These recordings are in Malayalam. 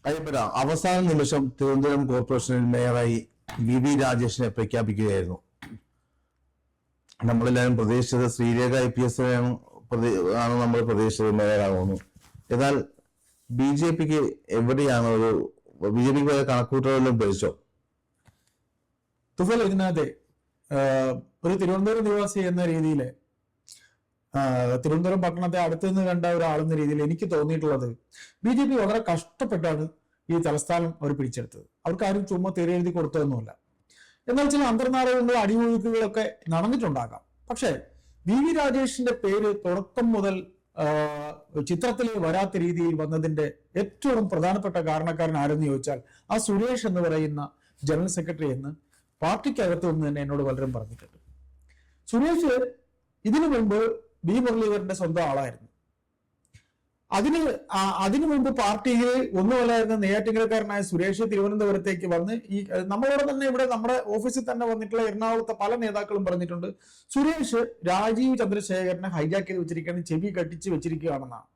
അയ്യപ്പന അവസാന നിമിഷം തിരുവനന്തപുരം കോർപ്പറേഷനിൽ മേയറായി വി രാജേഷിനെ പ്രഖ്യാപിക്കുകയായിരുന്നു. നമ്മളെല്ലാവരും പ്രതീക്ഷിച്ചത് ശ്രീരേഖ IPS ആണ് നമ്മൾ പ്രതീക്ഷിച്ചത് മേയറാകുന്നു. എന്നാൽ BJPക്ക് എവിടെയാണ് BJPക്ക് കണക്കൂട്ടലും ഭരിച്ചോ? തുഫൽ, ഇതിനകത്ത് ഒരു തിരുവനന്തപുരം നിവാസി എന്ന രീതിയിൽ, തിരുവനന്തപുരം പട്ടണത്തെ അടുത്തുനിന്ന് കണ്ട ഒരാളെന്ന രീതിയിൽ എനിക്ക് തോന്നിയിട്ടുള്ളത് BJP വളരെ കഷ്ടപ്പെട്ടാണ് ഈ തലസ്ഥാനം അവർ പിടിച്ചെടുത്തത്. അവർക്ക് ആരും ചുമ്മാ തിരയെഴുതി കൊടുത്തതൊന്നുമല്ല. എന്നാൽ ചില അന്തർനാടകങ്ങളും അടിയൊഴുക്കുകളൊക്കെ നടന്നിട്ടുണ്ടാകാം. പക്ഷേ VV രാജേഷിന്റെ പേര് തുടക്കം മുതൽ ചിത്രത്തിൽ വരാത്ത രീതിയിൽ വന്നതിന്റെ ഏറ്റവും പ്രധാനപ്പെട്ട കാരണക്കാരൻ ആരെന്ന് ചോദിച്ചാൽ ആ സുരേഷ് എന്ന് പറയുന്ന ജനറൽ സെക്രട്ടറി എന്ന് പാർട്ടിക്കകത്ത് നിന്ന് തന്നെ എന്നോട് പലരും പറഞ്ഞിട്ടുണ്ട്. സുരേഷ് ഇതിനു മുമ്പ് B മുരളീധരന്റെ സ്വന്തം ആളായിരുന്നു. അതിനു മുമ്പ് പാർട്ടിയിൽ ഒന്നുമല്ലായിരുന്ന നെയ്യാറ്റിൻകരക്കാരനായ സുരേഷ് തിരുവനന്തപുരത്തേക്ക് വന്ന് നമ്മളോട് തന്നെ ഇവിടെ നമ്മുടെ ഓഫീസിൽ തന്നെ വന്നിട്ടുള്ള എറണാകുളത്തെ പല നേതാക്കളും പറഞ്ഞിട്ടുണ്ട്, സുരേഷ് രാജീവ് ചന്ദ്രശേഖരനെ ഹൈജാക്ക് ചെയ്ത് വെച്ചിരിക്കുകയാണ്, ചെവി കട്ടിച്ച് വെച്ചിരിക്കുകയാണെന്നാണ്.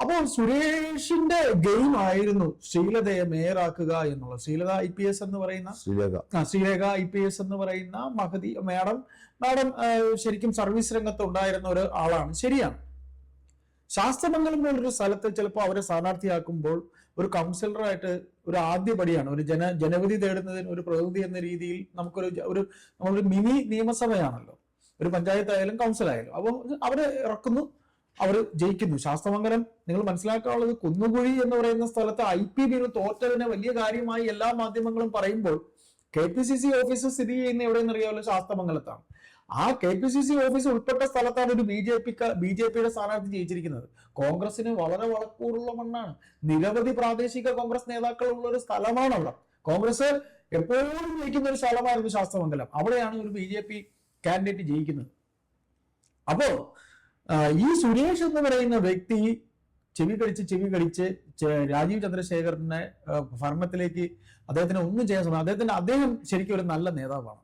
അപ്പോൾ സുരേഷിന്റെ ഗെയിം ആയിരുന്നു ശ്രീലതയെ മേയറാക്കുക എന്നുള്ളത്. ശ്രീലത IPS എന്ന് പറയുന്ന ശ്രീലേഖ IPS എന്ന് പറയുന്ന മഹതി മാഡം ശരിക്കും സർവീസ് രംഗത്ത് ഉണ്ടായിരുന്ന ഒരു ആളാണ്. ശരിയാണ്, ശാസ്ത്രമംഗലം പോലൊരു സ്ഥലത്ത് ചിലപ്പോൾ അവരെ സ്ഥാനാർത്ഥിയാക്കുമ്പോൾ ഒരു കൗൺസിലറായിട്ട് ഒരു ആദ്യപടിയാണ്, ഒരു ജനവിധി തേടുന്നതിന് ഒരു പ്രതിനിധി എന്ന രീതിയിൽ നമ്മളൊരു മിനി നിയമസഭയാണല്ലോ, ഒരു പഞ്ചായത്തായാലും കൗൺസിലായാലും. അപ്പോൾ അവരെ ഇറക്കുന്നു, അവർ ജയിക്കുന്നു. ശാസ്ത്രമംഗലം നിങ്ങൾ മനസ്സിലാക്കാനുള്ളത്, കുന്നുകുഴി എന്ന് പറയുന്ന സ്ഥലത്ത് IPB തോറ്റതിനെ വലിയ കാര്യമായി എല്ലാ മാധ്യമങ്ങളും പറയുമ്പോൾ KPCC ഓഫീസ് സ്ഥിതി ചെയ്യുന്ന എവിടെയെന്ന് അറിയാമല്ലോ, ശാസ്ത്രമംഗലത്താണ്. ആ KPCC ഓഫീസ് ഉൾപ്പെട്ട സ്ഥലത്താണ് ഒരു BJPയുടെ സ്ഥാനാർത്ഥി ജയിച്ചിരിക്കുന്നത്. കോൺഗ്രസിന് വളരെ വളക്കൂറുള്ള മണ്ണാണ്, നിരവധി പ്രാദേശിക കോൺഗ്രസ് നേതാക്കളുള്ള ഒരു സ്ഥലമാണല്ലോ. കോൺഗ്രസ് എപ്പോഴും ജയിക്കുന്ന ഒരു സ്ഥലമായിരുന്നു ശാസ്ത്രമംഗലം. അവിടെയാണ് ഒരു BJP കാൻഡിഡേറ്റ് ജയിക്കുന്നത്. അപ്പോ ഈ സുരേഷ് എന്ന് പറയുന്ന വ്യക്തി ചെവി കടിച്ച് രാജീവ് ചന്ദ്രശേഖരനെ ഭരണത്തിലേക്ക് അദ്ദേഹത്തിന് ഒന്നും ചെയ്യാൻ ശ്രമിക്കും. അദ്ദേഹം ശരിക്കും ഒരു നല്ല നേതാവാണ്,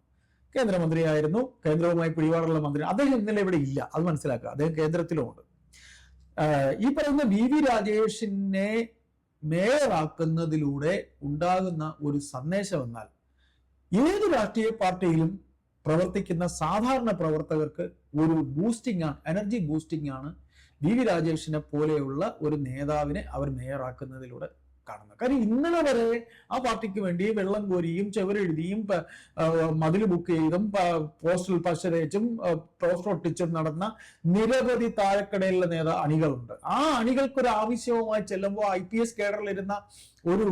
കേന്ദ്രമന്ത്രിയായിരുന്നു, കേന്ദ്രവുമായി പിടിപാടുള്ള മന്ത്രി. അദ്ദേഹം ഇന്നലെ ഇവിടെ ഇല്ല, അത് മനസ്സിലാക്കുക. അദ്ദേഹം കേന്ദ്രത്തിലുമുണ്ട്. ഈ പറയുന്ന VV രാജേഷിനെ മേയറാക്കുന്നതിലൂടെ ഉണ്ടാകുന്ന ഒരു സന്ദേശം എന്നാൽ ഏത് രാഷ്ട്രീയ പാർട്ടിയിലും പ്രവർത്തിക്കുന്ന സാധാരണ പ്രവർത്തകർക്ക് ഒരു ബൂസ്റ്റിംഗ് ആണ്, എനർജി ബൂസ്റ്റിംഗ് ആണ് VV രാജേഷിനെ പോലെയുള്ള ഒരു നേതാവിനെ അവർ മേയറാക്കുന്നതിലൂടെ കാണുന്നത്. കാര്യം ഇന്നലെ വരെ ആ പാർട്ടിക്ക് വേണ്ടി വെള്ളം കോരിയും ചെവരെഴുതിയും മതിൽ ബുക്ക് ചെയ്തും പോസ്റ്റൽ പശ തേച്ചും പോസ്റ്റർ ഒട്ടിച്ചും നടന്ന നിരവധി താഴെക്കടയിലുള്ള അണികളുണ്ട്. ആ അണികൾക്കൊരു ആവശ്യവുമായി ചെല്ലുമ്പോൾ IPS കേഡറിലിരുന്ന ഒരു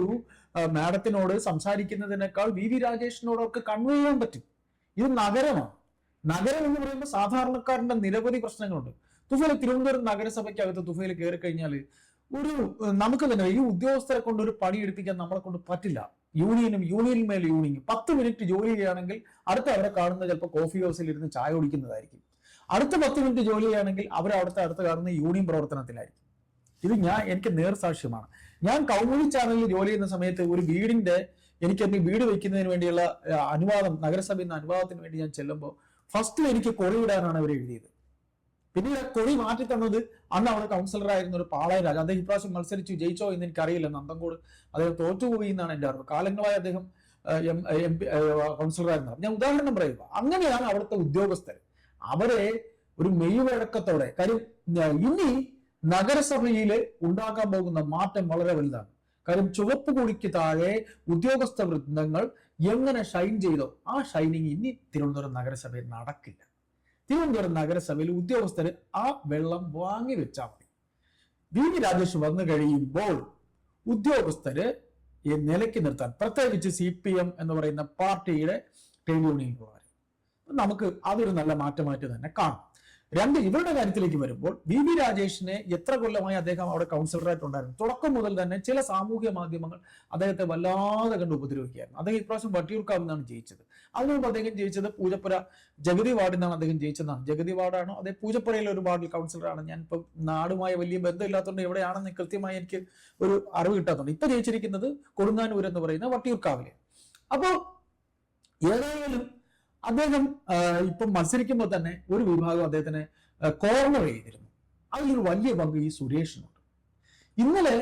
മാഡത്തിനോട് സംസാരിക്കുന്നതിനേക്കാൾ VV രാജേഷിനോട് അവർക്ക് കൺവേ ചെയ്യാൻ പറ്റും. ഇത് നഗരമാണ്. നഗരം എന്ന് പറയുമ്പോൾ സാധാരണക്കാരന്റെ നിരവധി പ്രശ്നങ്ങളുണ്ട്. തുഫേൽ, തിരുവനന്തപുരം നഗരസഭയ്ക്കകത്ത് തുഫേൽ കയറി കഴിഞ്ഞാൽ നമുക്ക് തന്നെ ഈ ഉദ്യോഗസ്ഥരെ കൊണ്ട് ഒരു പണി എടുപ്പിക്കാൻ നമ്മളെ കൊണ്ട് പറ്റില്ല. യൂണിയൻ മേൽ യൂണിയൻ 10 മിനിറ്റ് ജോലി ചെയ്യുകയാണെങ്കിൽ അടുത്ത അവരെ കാണുന്ന ചിലപ്പോൾ കോഫി ഹൗസിൽ ഇരുന്ന് ചായ കുടിക്കുന്നതായിരിക്കും. അടുത്ത 10 മിനിറ്റ് ജോലി ചെയ്യുകയാണെങ്കിൽ അടുത്ത് കാണുന്ന യൂണിയൻ പ്രവർത്തനത്തിലായിരിക്കും. ഇത് എനിക്ക് നേർസാക്ഷ്യമാണ്. ഞാൻ കൗമുദി ചാനലിൽ ജോലി ചെയ്യുന്ന സമയത്ത് ഒരു എനിക്ക് വീട് വയ്ക്കുന്നതിന് വേണ്ടിയുള്ള അനുവാദം, നഗരസഭയിൽ നിന്ന് അനുവാദത്തിന് വേണ്ടി ഞാൻ ചെല്ലുമ്പോൾ ഫസ്റ്റ് എനിക്ക് കൊറിയിടാനാണ് അവർ എഴുതിയത്. പിന്നീട് കൊടി മാറ്റി തന്നത് അന്ന് അവിടെ കൗൺസിലറായിരുന്ന ഒരു പാളയ രാജ. അദ്ദേഹം ഇപ്രാവശ്യം മത്സരിച്ചു, ജയിച്ചോ എന്ന് എനിക്കറിയില്ല. നന്തങ്കോട് അദ്ദേഹം തോറ്റുപോയി എന്നാണ് എൻ്റെ അറിവ്. കാലങ്ങളായി അദ്ദേഹം കൗൺസിലറായിരുന്നു. ഞാൻ ഉദാഹരണം പറയുക. അങ്ങനെയാണ് അവിടുത്തെ ഉദ്യോഗസ്ഥർ. അവരെ ഒരു മെയ്വഴക്കത്തോടെ, കാര്യം ഇനി നഗരസഭയിൽ ഉണ്ടാക്കാൻ പോകുന്ന മാറ്റം വളരെ വലുതാണ്. കാര്യം ചുവപ്പ് കൊടിക്ക് താഴെ ഉദ്യോഗസ്ഥ വൃന്ദങ്ങൾ എങ്ങനെ ഷൈൻ ചെയ്തോ ആ ഷൈനിങ് ഇനി തിരുവനന്തപുരം നഗരസഭയിൽ നടക്കില്ല. തിരുവനന്തപുരം നഗരസഭയിൽ ഉദ്യോഗസ്ഥർ ആ വെള്ളം വാങ്ങി വെച്ചാൽ മതി. VV രാജേഷ് വന്നു കഴിയുമ്പോൾ ഉദ്യോഗസ്ഥര് നിലയ്ക്ക് നിർത്താൻ, പ്രത്യേകിച്ച് CPM എന്ന് പറയുന്ന പാർട്ടിയുടെ ട്രേഡ് യൂണിയനുകാർ, നമുക്ക് അതൊരു നല്ല മാറ്റമായിട്ട് തന്നെ കാണും. ഇവരുടെ കാര്യത്തിലേക്ക് വരുമ്പോൾ VV രാജേഷിനെ എത്ര കൊല്ലമായി അദ്ദേഹം അവിടെ കൗൺസിലറായിട്ടുണ്ടായിരുന്നു. തുടക്കം മുതൽ തന്നെ ചില സാമൂഹ്യ മാധ്യമങ്ങൾ അദ്ദേഹത്തെ വല്ലാതെ കണ്ട് ഉപദ്രവിക്കുകയായിരുന്നു. അദ്ദേഹം ഇപ്രാവശ്യം വട്ടിയൂർക്കാവിൽ നിന്നാണ് ജയിച്ചത്. അതിനുമുമ്പ് അദ്ദേഹം ജയിച്ചത് പൂജപ്പുര ജഗതി വാർഡിൽ നിന്നാണ് അദ്ദേഹം ജയിച്ചതാണ്. ജഗതി വാർഡാണോ അതേ പൂജപ്പുരയിലെ ഒരു വാർഡിൽ കൗൺസിലറാണ്. ഞാൻ ഇപ്പം നാടുമായി വലിയ ബന്ധമില്ലാത്തതുകൊണ്ട് എവിടെയാണെന്ന് കൃത്യമായി എനിക്ക് ഒരു അറിവ് കിട്ടാത്തതുണ്ട്. ഇപ്പൊ ജയിച്ചിരിക്കുന്നത് കൊടുങ്ങാനൂർ എന്ന് പറയുന്ന വട്ടിയൂർക്കാവിലെ. അപ്പോ ഏതായാലും അദ്ദേഹം ഇപ്പം മത്സരിക്കുമ്പോൾ തന്നെ ഒരു വിഭാഗം അദ്ദേഹത്തിനെ കോർണർ ചെയ്തിരുന്നു. അതിലൊരു വലിയ പങ്ക് ഈ സുരേഷിനുണ്ട്. ഇന്നലെ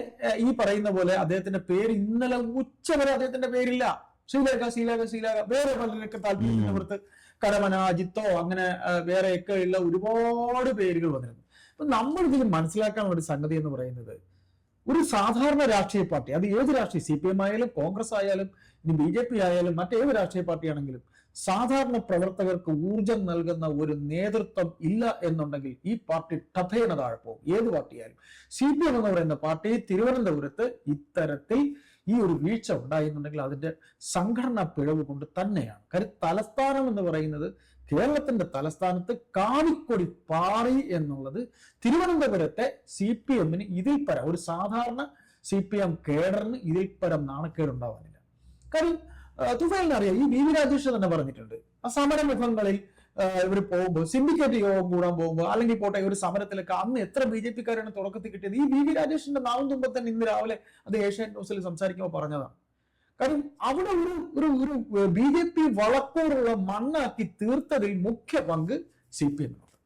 ഈ പറയുന്ന പോലെ അദ്ദേഹത്തിന്റെ പേര് ഇന്നലെ ഉച്ചവരെ അദ്ദേഹത്തിന്റെ പേരില്ല. ശീലാക വേറെ പലരൊക്കെ താല്പര്യത്തിന്റെ പുറത്ത് കരമന, അജിത്തോ അങ്ങനെ വേറെയൊക്കെ ഉള്ള ഒരുപാട് പേരുകൾ വന്നിരുന്നു. അപ്പൊ നമ്മൾ ഇതിൽ മനസ്സിലാക്കാനുള്ള ഒരു സംഗതി എന്ന് പറയുന്നത്, ഒരു സാധാരണ രാഷ്ട്രീയ പാർട്ടി, അത് ഏത് രാഷ്ട്രീയ, CPM ആയാലും കോൺഗ്രസ് ആയാലും ഇനി BJP ആയാലും മറ്റേത് രാഷ്ട്രീയ പാർട്ടിയാണെങ്കിലും, സാധാരണ പ്രവർത്തകർക്ക് ഊർജം നൽകുന്ന ഒരു നേതൃത്വം ഇല്ല എന്നുണ്ടെങ്കിൽ ഈ പാർട്ടി ടഭേന താഴെ പോകും. ഏത് പാർട്ടിയായാലും. CPM എന്ന് പറയുന്ന പാർട്ടി തിരുവനന്തപുരത്ത് ഇത്തരത്തിൽ ഈ ഒരു വീഴ്ച ഉണ്ടായിരുന്നുണ്ടെങ്കിൽ അതിന്റെ സംഘടനാ പിഴവ് കൊണ്ട് തന്നെയാണ്. കാര്യം തലസ്ഥാനം എന്ന് പറയുന്നത്, കേരളത്തിന്റെ തലസ്ഥാനത്ത് കാവിക്കൊടി പാറി എന്നുള്ളത് തിരുവനന്തപുരത്തെ CPM-ന് ഇതിൽ പരം, ഒരു സാധാരണ CPM കേഡറിന് ഇതിൽ പരം നാണക്കേടുണ്ടാവാനില്ല. കാര്യം തുഫൈലിന് അറിയാം, ഈ VV രാജേഷ് തന്നെ പറഞ്ഞിട്ടുണ്ട്, ആ സമരമുഖങ്ങളിൽ ഇവർ പോകുമ്പോൾ, സിൻഡിക്കേറ്റ് യോഗം കൂടാൻ പോകുമ്പോൾ, അല്ലെങ്കിൽ പോട്ടെ ഒരു സമരത്തിലൊക്കെ അന്ന് എത്ര BJP-കാരാണ് തുടക്കത്തിൽ കിട്ടിയത്. ഈ VV രാജേഷിന്റെ നാവും തുമ്പം തന്നെ ഇന്ന് രാവിലെ അത് ഏഷ്യാനെറ്റ് ന്യൂസിൽ സംസാരിക്കുമ്പോൾ പറഞ്ഞതാണ്. കാരണം അവിടെ ഒരു BJP വളക്കൂറുള്ള മണ്ണാക്കി തീർത്തതിൽ മുഖ്യ പങ്ക് CPM-നുണ്ട്.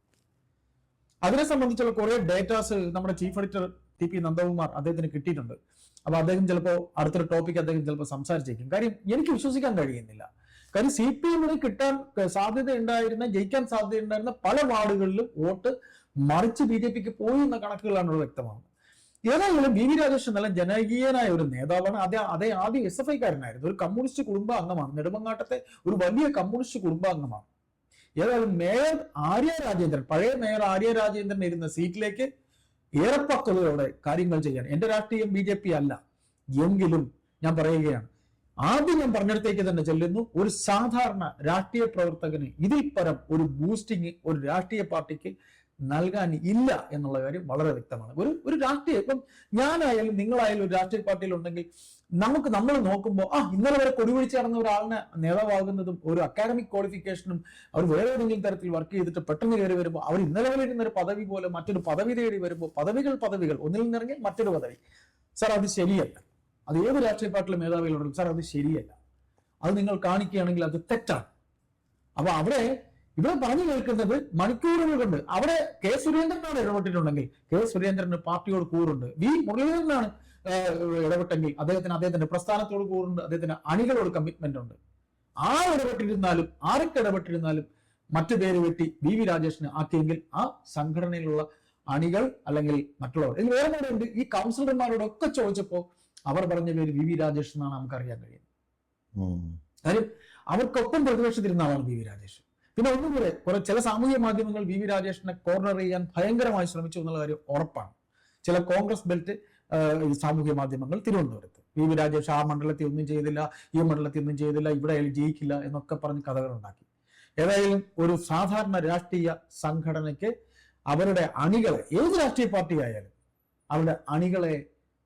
അതിനെ സംബന്ധിച്ചുള്ള കുറെ ഡേറ്റാസ് നമ്മുടെ ചീഫ് എഡിറ്റർ TP നന്ദകുമാർ അദ്ദേഹത്തിന് കിട്ടിയിട്ടുണ്ട്. അപ്പൊ അദ്ദേഹം ചിലപ്പോൾ അടുത്തൊരു ടോപ്പിക് അദ്ദേഹം ചിലപ്പോൾ സംസാരിച്ചേക്കും. കാര്യം എനിക്ക് വിശ്വസിക്കാൻ കഴിയുന്നില്ല. കാര്യം CPM-ന് കിട്ടാൻ സാധ്യത ഉണ്ടായിരുന്ന, ജയിക്കാൻ സാധ്യത ഉണ്ടായിരുന്ന പല വാർഡുകളിലും വോട്ട് മറിച്ച് BJP-ക്ക് പോയി എന്ന കണക്കുകളാണ് വ്യക്തമാകുന്നത്. ഏതായാലും VV രാജേഷ് നല്ല ജനകീയനായ ഒരു നേതാവാണ്. അതേ ആദ്യം SFI-കാരനായിരുന്നു, ഒരു കമ്മ്യൂണിസ്റ്റ് കുടുംബ അംഗമാണ്, നെടുമങ്ങാട്ടത്തെ ഒരു വലിയ കമ്മ്യൂണിസ്റ്റ് കുടുംബാംഗമാണ്. ഏതായാലും മേയർ ആര്യ രാജേന്ദ്രൻ, പഴയ മേയർ ആര്യ രാജേന്ദ്രൻ ഇരുന്ന സീറ്റിലേക്ക് ഏറെ പക്വതയോടെ കാര്യങ്ങൾ ചെയ്യാൻ, എന്റെ രാഷ്ട്രീയം BJP അല്ല എങ്കിലും ഞാൻ പറയുകയാണ്, ആദ്യം ഞാൻ പറഞ്ഞിടത്തേക്ക് തന്നെ ചെല്ലുന്നു. ഒരു സാധാരണ രാഷ്ട്രീയ പ്രവർത്തകന് ഇതിൽ പരം ഒരു ബൂസ്റ്റിംഗ് ഒരു രാഷ്ട്രീയ പാർട്ടിക്ക് നൽകാൻ ഇല്ല എന്നുള്ള കാര്യം വളരെ വ്യക്തമാണ്. ഒരു രാഷ്ട്രീയ, ഇപ്പം ഞാനായാലും നിങ്ങളായാലും ഒരു രാഷ്ട്രീയ പാർട്ടിയിൽ ഉണ്ടെങ്കിൽ നമ്മൾ നോക്കുമ്പോൾ ഇന്നലെ വരെ കൊടിപിടിച്ച് നടന്ന ഒരാളിനെ നേതാവാകുന്നതും ഒരു അക്കാഡമിക് ക്വാളിഫിക്കേഷനും അവർ വേറെ ഏതെങ്കിലും തരത്തിൽ വർക്ക് ചെയ്തിട്ട് പെട്ടെന്ന് കയറി വരുമ്പോൾ, അവർ ഇന്നലെ വരെ ഇരുന്ന ഒരു പദവി പോലെ മറ്റൊരു പദവി തേടി വരുമ്പോൾ, പദവികൾ ഒന്നിൽ നിന്നിറങ്ങി മറ്റൊരു പദവി. സാർ അത് ശരിയല്ല. അത് ഏത് രാഷ്ട്രീയ പാർട്ടിയിലെ മേധാവികളുണ്ടെങ്കിലും സാർ അത് ശരിയല്ല. അത് നിങ്ങൾ കാണിക്കുകയാണെങ്കിൽ അത് തെറ്റാണ്. അപ്പൊ ഇവിടെ പറഞ്ഞു കേൾക്കുന്നത് മണിക്കൂറുകൾ കൊണ്ട്. അവിടെ കെ സുരേന്ദ്രനാണ് ഇടപെട്ടിട്ടുണ്ടെങ്കിൽ സുരേന്ദ്രന് പാർട്ടിയോട് കൂറുണ്ട്. മുരളീധരനാണ് ഇടപെട്ടെങ്കിൽ അദ്ദേഹത്തിന്റെ പ്രസ്ഥാനത്തോട് കൂറുണ്ട്, അദ്ദേഹത്തിന് അണികളോട് കമ്മിറ്റ്മെന്റ് ഉണ്ട്. ആരൊക്കെ ഇടപെട്ടിരുന്നാലും മറ്റു പേര് വെട്ടി VV രാജേഷിനെ ആക്കിയെങ്കിൽ ആ സംഘടനയിലുള്ള അണികൾ അല്ലെങ്കിൽ മറ്റുള്ളവർ, ഇതിൽ വേറെ ഉണ്ട്. ഈ കൗൺസിലർമാരോടൊക്കെ ചോദിച്ചപ്പോ അവർ പറഞ്ഞ പേര് VV രാജേഷ് എന്നാണ് നമുക്കറിയാൻ കഴിയുന്നത്. കാര്യം അവർക്കൊപ്പം പ്രതിപക്ഷത്തിരുന്ന ആളാണ് VV രാജേഷ്. പിന്നെ ഒന്നുകൂടെ ചില സാമൂഹ്യ മാധ്യമങ്ങൾ VV രാജേഷിനെ കോർണർ ചെയ്യാൻ ഭയങ്കരമായി ശ്രമിച്ചു എന്നുള്ള കാര്യം ഉറപ്പാണ്. ചില കോൺഗ്രസ് ബെൽറ്റ് സാമൂഹ്യ മാധ്യമങ്ങൾ തിരുവനന്തപുരത്ത് VV രാജേഷ് ആ മണ്ഡലത്തിൽ ഒന്നും ചെയ്തില്ല, ഈ മണ്ഡലത്തിൽ ഒന്നും ചെയ്തില്ല, ഇവിടെ ജയിക്കില്ല എന്നൊക്കെ പറഞ്ഞ് കഥകൾ ഉണ്ടാക്കി. ഏതായാലും ഒരു സാധാരണ രാഷ്ട്രീയ സംഘടനയ്ക്ക് അവരുടെ അണികളെ, ഏത് രാഷ്ട്രീയ പാർട്ടി ആയാലും അവരുടെ അണികളെ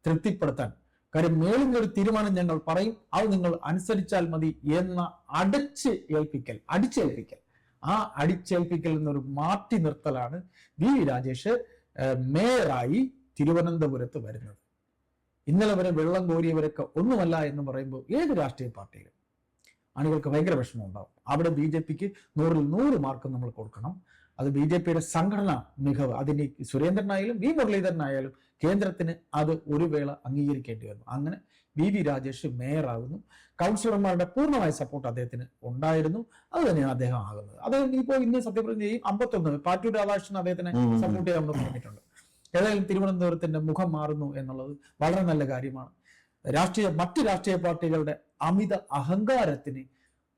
തൃപ്തിപ്പെടുത്താൻ, കാര്യം മേലിന്റെ ഒരു തീരുമാനം ഞങ്ങൾ പറയും, അത് നിങ്ങൾ അനുസരിച്ചാൽ മതി എന്ന അടിച്ചേൽപ്പിക്കൽ, ആ അടിച്ചേൽപ്പിക്കൽ എന്നൊരു മാറ്റി നിർത്തലാണ് VV രാജേഷ് മേയറായി തിരുവനന്തപുരത്ത് വരുന്നത്. ഇന്നലെ വരെ വെള്ളം കോരിയവരൊക്കെ ഒന്നുമല്ല എന്ന് പറയുമ്പോൾ ഏത് രാഷ്ട്രീയ പാർട്ടിയിലും അണികൾക്ക് ഭയങ്കര വിഷമം ഉണ്ടാവും. അവിടെ BJP-ക്ക് 100-ൽ 100 മാർക്ക് നമ്മൾ കൊടുക്കണം. അത് BJP-യുടെ സംഘടനാ മികവ്. അതിന് സുരേന്ദ്രനായാലും മുരളീധരനായാലും കേന്ദ്രത്തിന് അത് ഒരു വേള അംഗീകരിക്കേണ്ടി വന്നു. അങ്ങനെ VV രാജേഷ് മേയറാകുന്നു. കൗൺസിലർമാരുടെ പൂർണ്ണമായ സപ്പോർട്ട് അദ്ദേഹത്തിന് ഉണ്ടായിരുന്നു. അത് തന്നെയാണ് അദ്ദേഹം ആകുന്നത്. അദ്ദേഹം ഇന്ന് സത്യപ്രതിജ്ഞ ചെയ്യും. 51 പാറ്റൂർ രാധാകൃഷ്ണൻ അദ്ദേഹത്തിനെ സപ്പോർട്ട് ചെയ്യാമെന്ന് പറഞ്ഞിട്ടുണ്ട്. ഏതായാലും തിരുവനന്തപുരത്തിന്റെ മുഖം മാറുന്നു എന്നുള്ളത് വളരെ നല്ല കാര്യമാണ്. മറ്റ് രാഷ്ട്രീയ പാർട്ടികളുടെ അമിത അഹങ്കാരത്തിന്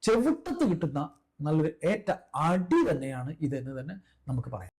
ചെവിട്ടത്ത് കിട്ടുന്ന നല്ലൊരു ഏറ്റ അടി തന്നെയാണ് ഇതെന്ന് തന്നെ നമുക്ക് പറയാം.